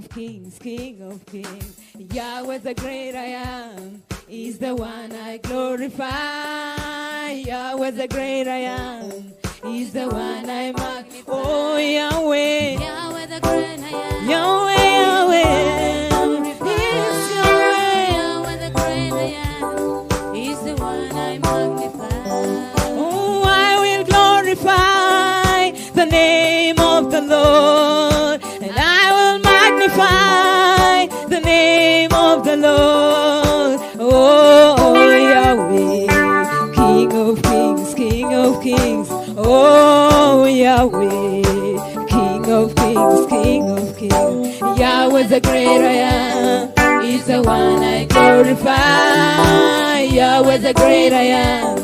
of kings, King of kings. Yahweh the great I am is the one I glorify. Yahweh the great I am is the one I magnify. Oh Yahweh, Yahweh the great I am. Yahweh, Yahweh. Yahweh the great I am is the one I magnify. Oh, I will glorify the name of the Lord, and I will magnify the name of the Lord. Oh, Yahweh, King of kings, King of kings. Oh, Yahweh, King of kings, King of kings. Yahweh the great I am is the one I glorify. Yahweh the great I am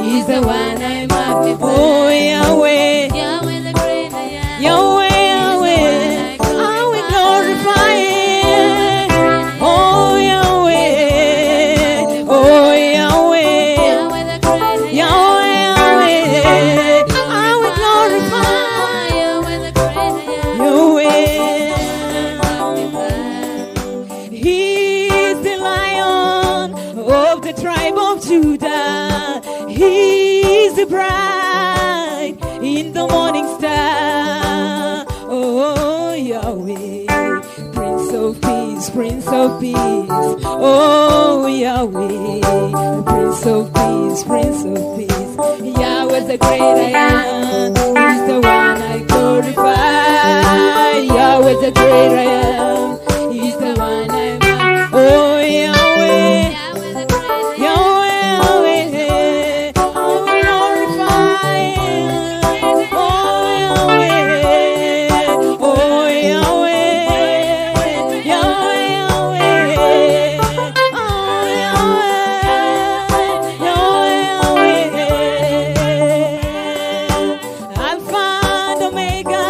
is the one I magnify. Oh, Yahweh, Yahweh the great I am. Yahweh, Yahweh, I will glorify it. Oh, Yahweh, oh, Yahweh, Yahweh the great I am. Yahweh, Yahweh, I will glorify Yahweh the great I am. Yahweh. He is the Lion of the tribe of Judah. He is the bright in the morning star. Oh, Yahweh, Prince of Peace, Prince of Peace. Oh, Yahweh, Prince of Peace, Prince of Peace. Yahweh the great I am is the one I glorify. Yahweh the great I am is the one I magnify. Oh, Yahweh, Yahweh the great I am. Yahweh, Yahweh, I will glorify you. Oh, Yahweh, oh, Yahweh, Yahweh, Yahweh, oh, Yahweh, Yahweh. Alpha and Omega,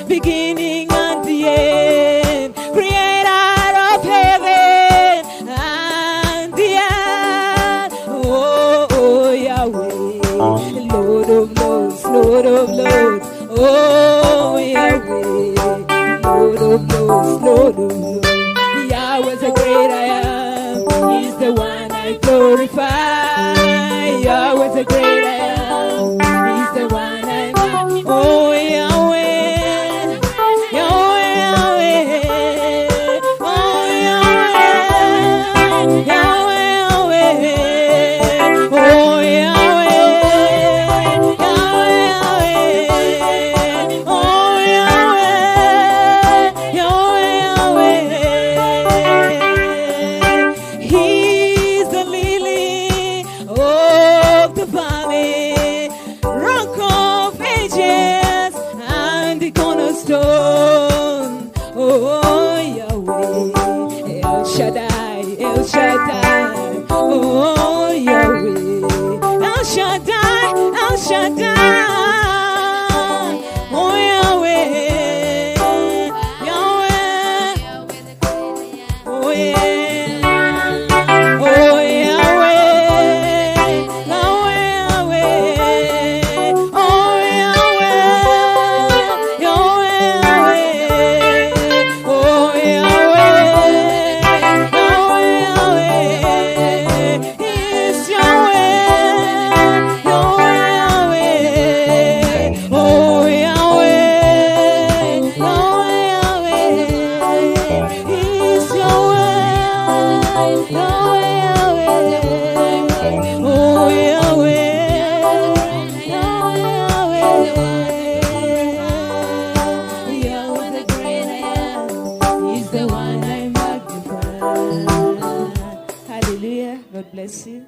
beginning and the end, creator of heaven and the earth. Oh, Yahweh, Lord of lords, Lord of lords. Oh, Yahweh, Lord of lords, Lord of lords. Yahweh the great I am is the one I glorify. Yahweh the great I am is the one I magnify. Oh, Yahweh, Yahweh, Yahweh. Oh, Yahweh, Yahweh, Yahweh. Oh, Yahweh, Yahweh, Yahweh. Oh, Yahweh, Yahweh, Yahweh. He's the lily of the valley, rock of ages, and the cornerstone. Oh, Yahweh, El Shaddai, El Shaddai. Oh, Yahweh, El Shaddai, El Shaddai. Oh, Yahweh, Yahweh, Yahweh the great I am. oh, yeah. Oh, Yahweh, Yahweh, Yahweh. Oh, Yahweh, Yahweh, Yahweh. Oh, Yahweh, Yahweh, Yahweh. It's Yahweh, Yahweh, Yahweh. Oh, Yahweh, Yahweh, Yahweh. It's Yahweh, Yahweh, Yahweh. Oh, Yahweh, Yahweh, Yahweh. Yahweh the great I am is the one I magnify. Hallelujah. God bless you.